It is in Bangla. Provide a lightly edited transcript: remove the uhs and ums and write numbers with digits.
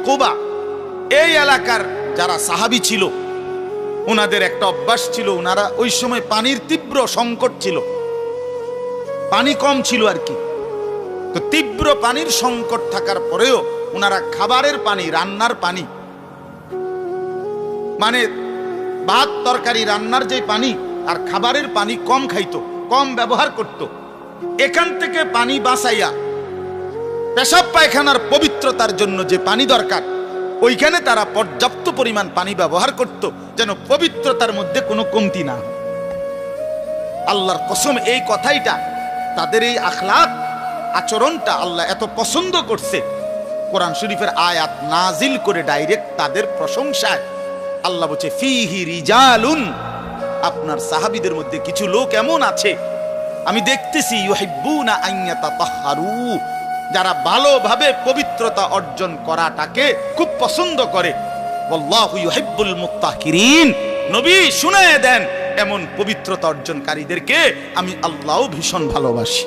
কুবা এই এলাকার যারা সাহাবী ছিল ওনাদের একটা অভ্যাস ছিল, ওনারা ওই সময় পানির তীব্র সংকট ছিল, পানি কম ছিল আর কি। তো তীব্র পানির সংকট থাকার পরেও ওনারা খাবারের পানি, রান্নার পানি, মানে ভাত তরকারি রান্নার যে পানি আর খাবারের পানি কম খাইতো, কম ব্যবহার করত। এখান থেকে পানি বাঁচাইয়া পেশাব পায়খানার পবিত্রতার জন্য যে পানি দরকার ওইখানে তারা পর্যাপ্ত পরিমাণ পানি ব্যবহার করত, যেন পবিত্রতার মধ্যে কোনো কমতি না। আল্লাহর কসম, এই কথাইটা, তাদের এই আখলাক আচরণটা আল্লাহ এত পছন্দ করছে, কোরআন শরীফের আয়াত নাজিল করে ডাইরেক্ট তাদের প্রশংসায় আল্লাহ বলছে ফিহি রিজালুন, আপনার সাহাবীদের মধ্যে কিছু লোক এমন আছে আমি দেখতেছি ইউহিব্বুনা আন ইয়াতাতাহহারু, যারা ভালোভাবে পবিত্রতা অর্জন করাটাকে খুব পছন্দ করে। আল্লাহু ইউহিব্বুল মুত্তাহিরিন, নবী শুনায়ে দেন এমন পবিত্রতা অর্জনকারীদেরকে আমি আল্লাহও ভীষণ ভালোবাসি।